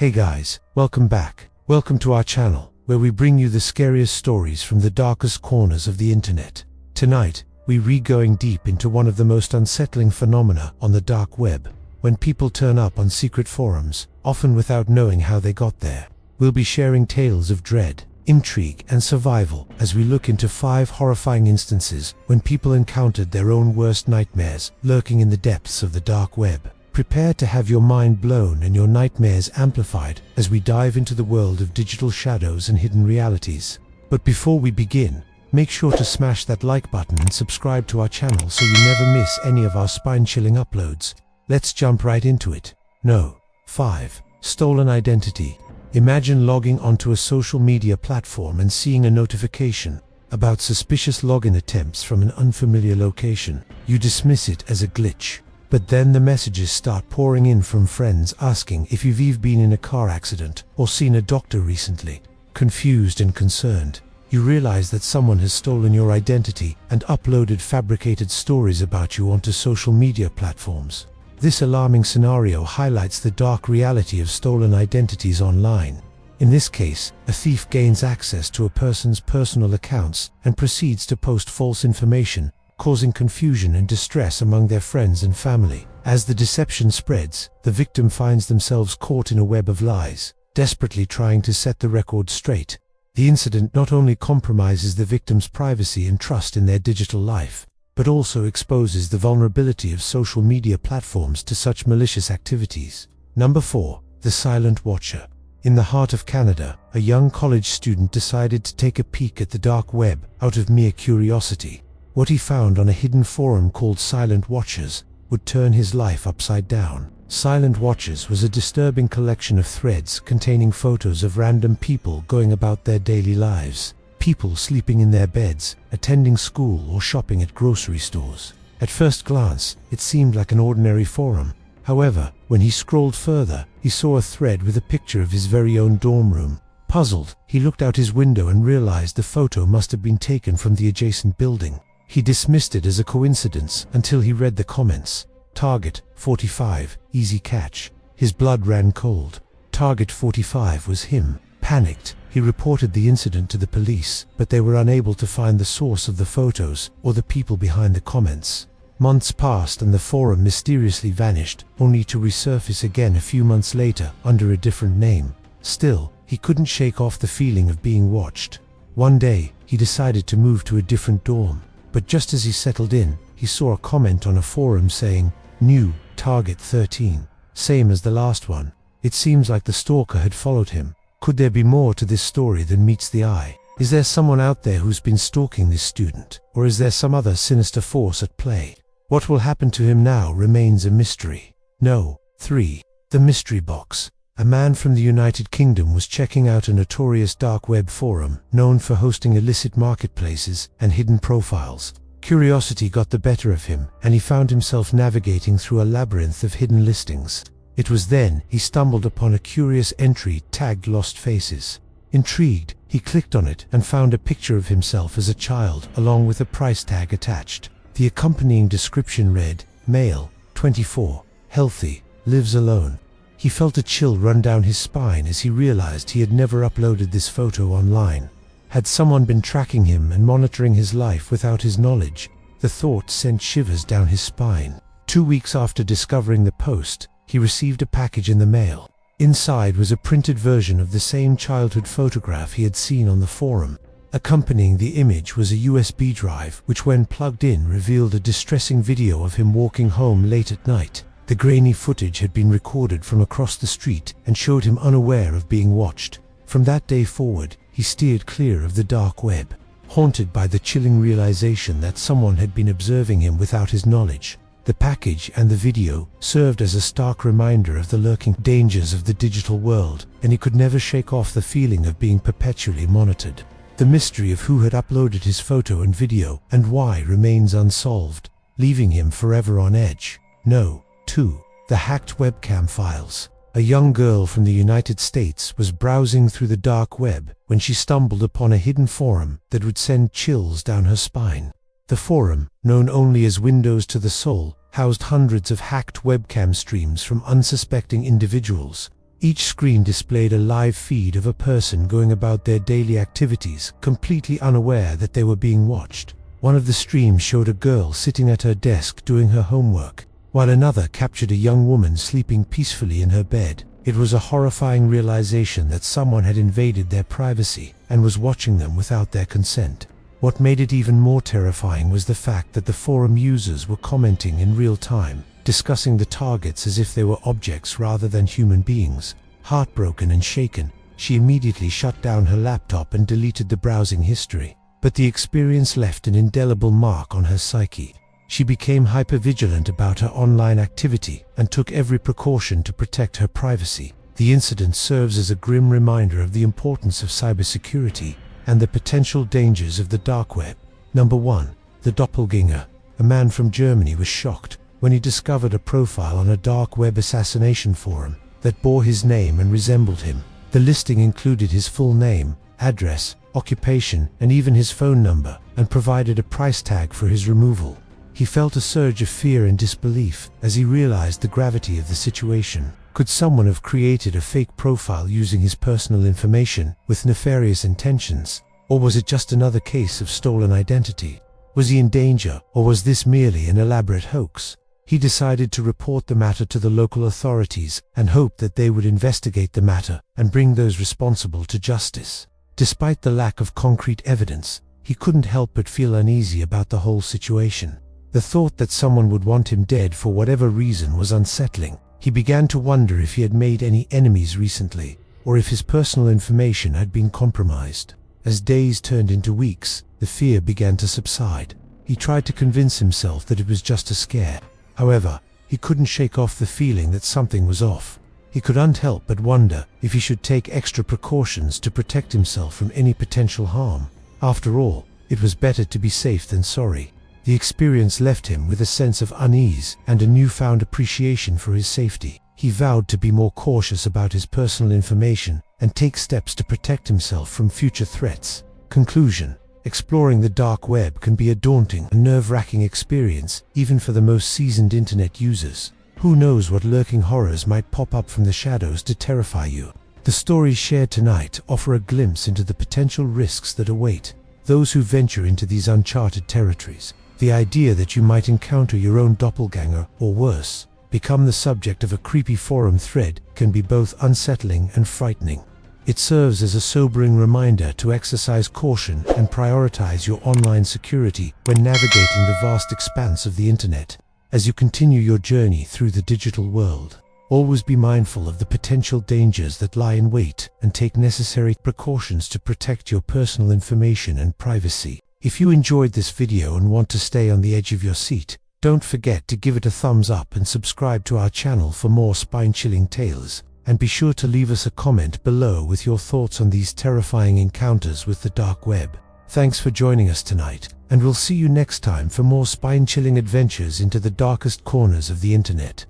Hey guys, welcome back. Welcome to our channel, where we bring you the scariest stories from the darkest corners of the internet. Tonight, we're going deep into one of the most unsettling phenomena on the dark web, when people turn up on secret forums, often without knowing how they got there. We'll be sharing tales of dread, intrigue, and survival as we look into 5 horrifying instances when people encountered their own worst nightmares lurking in the depths of the dark web. Prepare to have your mind blown and your nightmares amplified as we dive into the world of digital shadows and hidden realities. But before we begin, make sure to smash that like button and subscribe to our channel so you never miss any of our spine-chilling uploads. Let's jump right into it. 5. Stolen identity. Imagine logging onto a social media platform and seeing a notification about suspicious login attempts from an unfamiliar location. You dismiss it as a glitch. But then the messages start pouring in from friends asking if you've been in a car accident or seen a doctor recently. Confused and concerned, you realize that someone has stolen your identity and uploaded fabricated stories about you onto social media platforms. This alarming scenario highlights the dark reality of stolen identities online. In this case, a thief gains access to a person's personal accounts and proceeds to post false information, causing confusion and distress among their friends and family. As the deception spreads, the victim finds themselves caught in a web of lies, desperately trying to set the record straight. The incident not only compromises the victim's privacy and trust in their digital life, but also exposes the vulnerability of social media platforms to such malicious activities. 4. The Silent Watcher. In the heart of Canada, a young college student decided to take a peek at the dark web out of mere curiosity. What he found on a hidden forum called Silent Watchers would turn his life upside down. Silent Watchers was a disturbing collection of threads containing photos of random people going about their daily lives. People sleeping in their beds, attending school, or shopping at grocery stores. At first glance, it seemed like an ordinary forum. However, when he scrolled further, he saw a thread with a picture of his very own dorm room. Puzzled, he looked out his window and realized the photo must have been taken from the adjacent building. He dismissed it as a coincidence until he read the comments. Target 45, easy catch. His blood ran cold. Target 45 was him. Panicked, he reported the incident to the police, but they were unable to find the source of the photos or the people behind the comments. Months passed and the forum mysteriously vanished, only to resurface again a few months later under a different name. Still, he couldn't shake off the feeling of being watched. One day, he decided to move to a different dorm. But just as he settled in, he saw a comment on a forum saying, "New, target 13. Same as the last one." It seems like the stalker had followed him. Could there be more to this story than meets the eye? Is there someone out there who's been stalking this student? Or is there some other sinister force at play? What will happen to him now remains a mystery. 3. The Mystery Box. A man from the United Kingdom was checking out a notorious dark web forum known for hosting illicit marketplaces and hidden profiles. Curiosity got the better of him, and he found himself navigating through a labyrinth of hidden listings. It was then he stumbled upon a curious entry tagged Lost Faces. Intrigued, he clicked on it and found a picture of himself as a child along with a price tag attached. The accompanying description read, "Male, 24, healthy, lives alone." He felt a chill run down his spine as he realized he had never uploaded this photo online. Had someone been tracking him and monitoring his life without his knowledge? The thought sent shivers down his spine. 2 weeks after discovering the post, he received a package in the mail. Inside was a printed version of the same childhood photograph he had seen on the forum. Accompanying the image was a USB drive, which when plugged in revealed a distressing video of him walking home late at night. The grainy footage had been recorded from across the street and showed him unaware of being watched. From that day forward, he steered clear of the dark web, haunted by the chilling realization that someone had been observing him without his knowledge. The package and the video served as a stark reminder of the lurking dangers of the digital world, and he could never shake off the feeling of being perpetually monitored. The mystery of who had uploaded his photo and video and why remains unsolved, leaving him forever on edge. 2. The Hacked Webcam Files. A young girl from the United States was browsing through the dark web when she stumbled upon a hidden forum that would send chills down her spine. The forum, known only as Windows to the Soul, housed hundreds of hacked webcam streams from unsuspecting individuals. Each screen displayed a live feed of a person going about their daily activities, completely unaware that they were being watched. One of the streams showed a girl sitting at her desk doing her homework, while another captured a young woman sleeping peacefully in her bed. It was a horrifying realization that someone had invaded their privacy and was watching them without their consent. What made it even more terrifying was the fact that the forum users were commenting in real time, discussing the targets as if they were objects rather than human beings. Heartbroken and shaken, she immediately shut down her laptop and deleted the browsing history. But the experience left an indelible mark on her psyche. She became hypervigilant about her online activity and took every precaution to protect her privacy. The incident serves as a grim reminder of the importance of cybersecurity and the potential dangers of the dark web. Number 1. The doppelganger. A man from Germany was shocked when he discovered a profile on a dark web assassination forum that bore his name and resembled him. The listing included his full name, address, occupation, and even his phone number, and provided a price tag for his removal. He felt a surge of fear and disbelief as he realized the gravity of the situation. Could someone have created a fake profile using his personal information with nefarious intentions? Or was it just another case of stolen identity? Was he in danger, or was this merely an elaborate hoax? He decided to report the matter to the local authorities and hoped that they would investigate the matter and bring those responsible to justice. Despite the lack of concrete evidence, he couldn't help but feel uneasy about the whole situation. The thought that someone would want him dead for whatever reason was unsettling. He began to wonder if he had made any enemies recently, or if his personal information had been compromised. As days turned into weeks, the fear began to subside. He tried to convince himself that it was just a scare. However, he couldn't shake off the feeling that something was off. He couldn't help but wonder if he should take extra precautions to protect himself from any potential harm. After all, it was better to be safe than sorry. The experience left him with a sense of unease and a newfound appreciation for his safety. He vowed to be more cautious about his personal information and take steps to protect himself from future threats. Conclusion: exploring the dark web can be a daunting and nerve-wracking experience, even for the most seasoned internet users. Who knows what lurking horrors might pop up from the shadows to terrify you? The stories shared tonight offer a glimpse into the potential risks that await those who venture into these uncharted territories. The idea that you might encounter your own doppelganger, or worse, become the subject of a creepy forum thread can be both unsettling and frightening. It serves as a sobering reminder to exercise caution and prioritize your online security when navigating the vast expanse of the internet. As you continue your journey through the digital world, always be mindful of the potential dangers that lie in wait and take necessary precautions to protect your personal information and privacy. If you enjoyed this video and want to stay on the edge of your seat, don't forget to give it a thumbs up and subscribe to our channel for more spine-chilling tales. And be sure to leave us a comment below with your thoughts on these terrifying encounters with the dark web. Thanks for joining us tonight, and we'll see you next time for more spine-chilling adventures into the darkest corners of the internet.